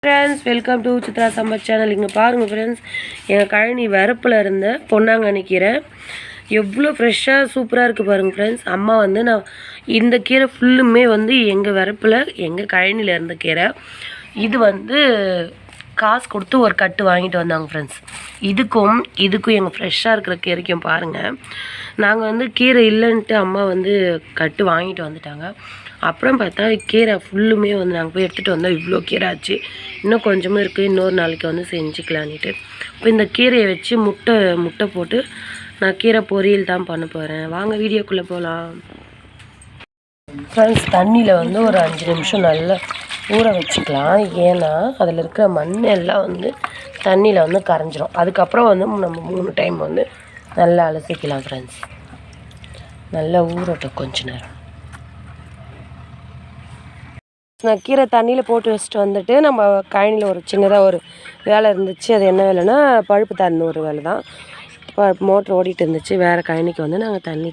Friends, welcome to Chitra Sampath channel. இங்கே பாருங்கள் friends, என் கழனி வரப்பில் இருந்த பொன்னாங்கண்ணி கீரை எவ்வளோ ஃப்ரெஷ்ஷாக சூப்பராக இருக்குது பாருங்கள் ஃப்ரெண்ட்ஸ். அம்மா வந்து நான் இந்த கீரை ஃபுல்லுமே வந்து எங்கள் வரப்பில் எங்கள் கழனியில் இருந்த கீரை. இது வந்து காசு கொடுத்து ஒரு கட்டு வாங்கிட்டு வந்தாங்க ஃப்ரெண்ட்ஸ். இதுக்கும் எங்கள் ஃப்ரெஷ்ஷாக இருக்கிற கீரைக்கும் பாருங்கள். நாங்கள் வந்து கீரை இல்லைன்ட்டு அம்மா வந்து கட்டு வாங்கிட்டு வந்துட்டாங்க. அப்புறம் பார்த்தா கீரை ஃபுல்லுமே வந்து நாங்கள் போய் எடுத்துகிட்டு வந்தோம். இவ்வளோ கீரை ஆச்சு. இன்னும் கொஞ்சமாக இருக்குது, இன்னொரு நாளைக்கு வந்து செஞ்சுக்கலான்ட்டு. இப்போ இந்த கீரையை வச்சு முட்டை போட்டு நான் கீரை பொரியல் தான் பண்ண போகிறேன். வாங்க வீடியோக்குள்ளே போகலாம். ஃப்ரெண்ட்ஸ், தண்ணியில் வந்து ஒரு 5 நிமிஷம் நல்லா ஊற வச்சுக்கலாம். ஏன்னா அதில் இருக்கிற மண் எல்லாம் வந்து தண்ணியில் வந்து கரைஞ்சிரும். அதுக்கப்புறம் வந்து நம்ம 3 டைம் வந்து நல்லா அலசிக்கலாம் ஃப்ரெண்ட்ஸ். நல்லா ஊறட்டும் கொஞ்ச நேரம். நான் கீரை தண்ணியில் போட்டு வச்சுட்டு வந்துட்டு நம்ம கழனியில் ஒரு சின்னதாக ஒரு வேலை இருந்துச்சு. அது என்ன வேலைன்னா பழுப்பு தண்ணி ஒரு வேலை தான். மோட்ரு ஓடிட்டு இருந்துச்சு. வேறு கழனிக்கு வந்து நாங்கள் தண்ணி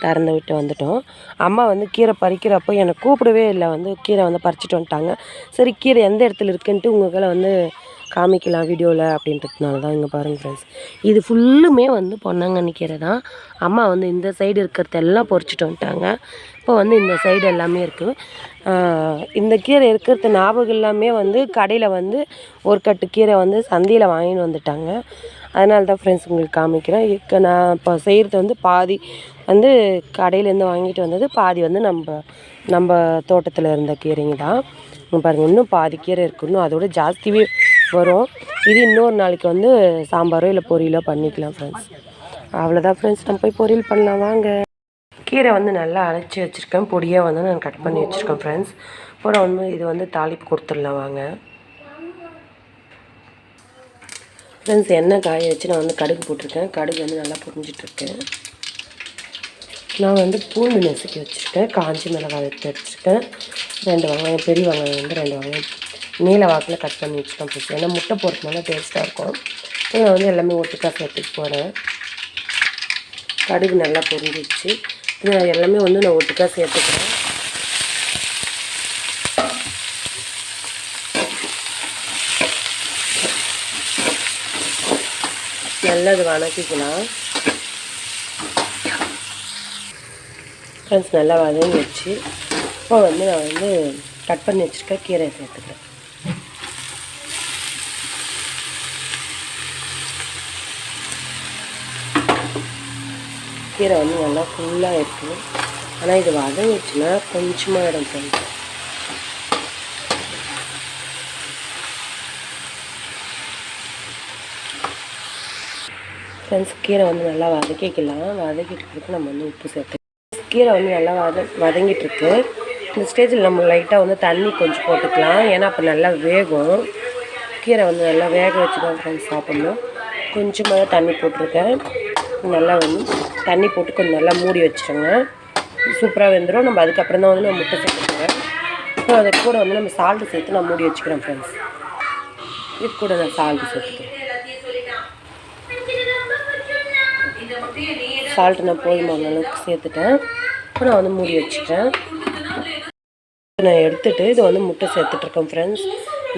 திறந்து விட்டு வந்துட்டோம். அம்மா வந்து கீரை பறிக்கிறப்போ என்னை கூப்பிடவே இல்லை. வந்து கீரை வந்து பறிச்சுட்டு வந்துட்டாங்க. சரி, கீரை எந்த இடத்துல இருக்குன்ட்டு உங்களை வந்து காமிக்கலாம் வீடியோவில் அப்படின்றதுனால தான். இங்கே பாருங்கள் ஃப்ரெண்ட்ஸ், இது ஃபுல்லுமே வந்து பொன்னாங்கண்ணி கீரை தான். அம்மா வந்து இந்த சைடு இருக்கிறதெல்லாம் பொறிச்சிட்டு வந்துட்டாங்க. இப்போ வந்து இந்த சைடு எல்லாமே இருக்குது. இந்த கீரை இருக்கிறது ஞாபகம் எல்லாமே வந்து கடையில் வந்து ஒரு கட்டு கீரை வந்து சந்தையில் வாங்கின்னு வந்துட்டாங்க. அதனால தான் ஃப்ரெண்ட்ஸ் உங்களுக்கு காமிக்கிறேன். நான் இப்போ செய்கிறது வந்து பாதி வந்து கடையிலேருந்து வாங்கிட்டு வந்தது, பாதி வந்து நம்ம தோட்டத்தில் இருந்த கீரைங்க தான். பாருங்கள், இன்னும் பாதி கீரை இருக்குது. இன்னும் அதோட ஜாஸ்தியே வரும். இது இன்னொரு நாளைக்கு வந்து சாம்பாரோ இல்லை பொரியலோ பண்ணிக்கலாம் ஃப்ரெண்ட்ஸ். அவ்வளோதான் ஃப்ரெண்ட்ஸ், நம்ம போய் பொரியல் பண்ணலாம் வாங்க. கீரை வந்து நல்லா அரைச்சி வச்சுருக்கேன். பொடியாக வந்து நான் கட் பண்ணி வச்சுருக்கேன் ஃப்ரெண்ட்ஸ். அப்புறம் வந்து இது வந்து தாளிப்பு கொடுத்துடலாம் வாங்க ஃப்ரெண்ட்ஸ். எண்ணெய் காய வச்சு நான் வந்து கடுகு போட்டிருக்கேன். கடுகு வந்து நல்லா பொரிஞ்சிட்ருக்கேன். நான் வந்து பூண்டு நெசுக்கி வச்சுருக்கேன். காஞ்சி மிளகாய் எடுத்து வச்சுருக்கேன். 2 வெங்காயம், பெரிய வெங்காயம் வந்து 2 வெங்காயம் நீல வாக்கில் கட் பண்ணி வச்சுருக்கேன் ஃப்ரெண்ட்ஸ். ஏன்னா முட்டை போடுறதுனால டேஸ்ட்டாக இருக்கும். நான் வந்து எல்லாமே ஒட்டுக்காக சேர்த்துட்டு போகிறேன். கடுகு நல்லா பொரிஞ்சிச்சு. எல்லாமே வந்து நான் ஒட்டுக்காக சேர்த்துக்கிறேன். நல்லா இது வதக்கிக்கலாம் ஃப்ரெண்ட்ஸ். நல்லா வதங்கி வச்சு இப்போ வந்து நான் வந்து கட் பண்ணி வச்சுருக்கேன் கீரையை சேர்த்துக்கிறேன். கீரை வந்து நல்லா ஃபுல்லாக இருக்குது. ஆனால் இது வதங்கிடுச்சுன்னா கொஞ்சமாக இடம் ஃப்ரெண்ட்ஸ். ஃப்ரெண்ட்ஸ், கீரை வந்து நல்லா வதக்கிக்கலாம். வதக்கிட்டு நம்ம வந்து உப்பு சேர்த்து கீரை வந்து நல்லா வதங்கிட்டுருக்கு. இந்த ஸ்டேஜில் நம்ம லைட்டாக வந்து தண்ணி கொஞ்சம் போட்டுக்கலாம். ஏன்னா அப்போ நல்லா வேகும். கீரை வந்து நல்லா வேக வச்சு தான் ஃப்ரெண்ட்ஸ் சாப்பிட்ணும். கொஞ்சமாக தண்ணி போட்டிருக்கேன். நல்லா வந்து தண்ணி போட்டு கொஞ்சம் நல்லா மூடி வச்சுருங்க. சூப்பராக வெந்துடும். நம்ம அதுக்கப்புறம் தான் வந்து நம்ம முட்டை சேர்த்துக்கிறேன். அப்புறம் அது கூட வந்து நம்ம சால்ட்டு சேர்த்து நான் மூடி வச்சுக்கிறேன் ஃப்ரெண்ட்ஸ். இது கூட நான் சால்ட்டு சேர்த்துக்கிறேன். சால்ட்டு நான் போதுமான அளவுக்கு சேர்த்துட்டேன். அப்புறம் நான் வந்து மூடி வச்சுட்டேன். நான் எடுத்துகிட்டு இது வந்து முட்டை சேர்த்துட்ருக்கேன் ஃப்ரெண்ட்ஸ்.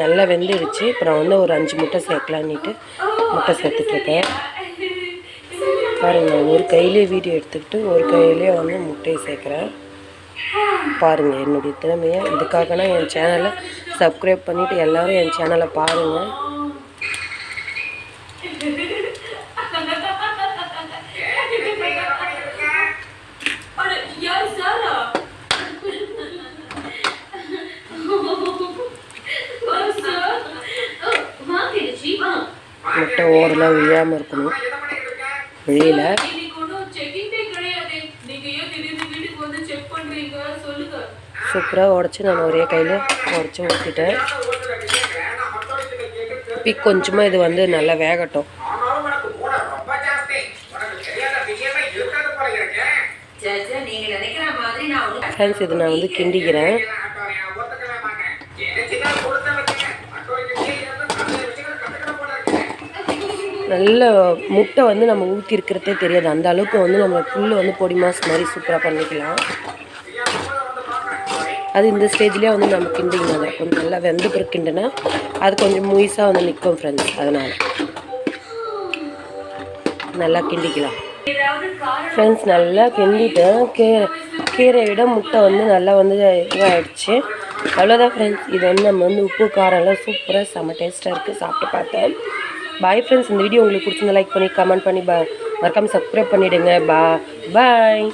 நல்லா வெந்துடுச்சு. இப்போ நான் வந்து ஒரு 5 முட்டை சேர்க்கலான்னுட்டு முட்டை சேர்த்துட்ருக்கேன். பாருங்கள், ஒரு கையிலே வீடியோ எடுத்துக்கிட்டு ஒரு கையிலே வந்து முட்டையை சேர்க்குறேன். பாருங்கள் என்னுடைய திறமையை. இதுக்காகனா என் சேனலை சப்ஸ்கிரைப் பண்ணிவிட்டு எல்லோரும் என் சேனலை பாருங்கள். முட்டை ஓரெல்லாம் விழாமல் இருக்கணும். விழியில் சூப்பராக உடச்சி நான் ஒரே கையில் உடச்சி ஊற்றிட்டேன். இப்போ கொஞ்சமாக இது வந்து நல்லா வேகட்டும். ஃப்ரெண்ட்ஸ், இது நான் வந்து கிண்டிக்கிறேன். நல்ல முட்டை வந்து நம்ம ஊற்றி இருக்கிறதே தெரியாது. அந்த அளவுக்கு வந்து நம்ம ஃபுல்லு வந்து பொடி மாஸ் மாதிரி சூப்பராக பண்ணிக்கலாம். அது இந்த ஸ்டேஜ்லேயே வந்து நம்ம கிண்டிங்க கொஞ்சம் நல்லா வெந்து பிறகு கிண்டுனா அது கொஞ்சம் முயசாக வந்து நிற்கும் ஃப்ரெண்ட்ஸ். அதனால் நல்லா கிண்டிக்கலாம் ஃப்ரெண்ட்ஸ். நல்லா கிண்டிட்டேன். கீரையை விட முட்டை வந்து நல்லா வந்து இதாகிடுச்சு. அவ்வளோதான் ஃப்ரெண்ட்ஸ். இது வந்து நம்ம வந்து உப்பு காரம்லாம் சூப்பராக செம்ம டேஸ்ட்டாக இருக்குது. சாப்பிட்டு பார்த்தேன். Bye friends. இந்த வீடியோ உங்களுக்கு பிடிச்சிருந்தா லைக் பண்ணி கமெண்ட் பண்ணி மறக்காமல் சப்ஸ்கிரைப் பண்ணிவிடுங்க. பாய்.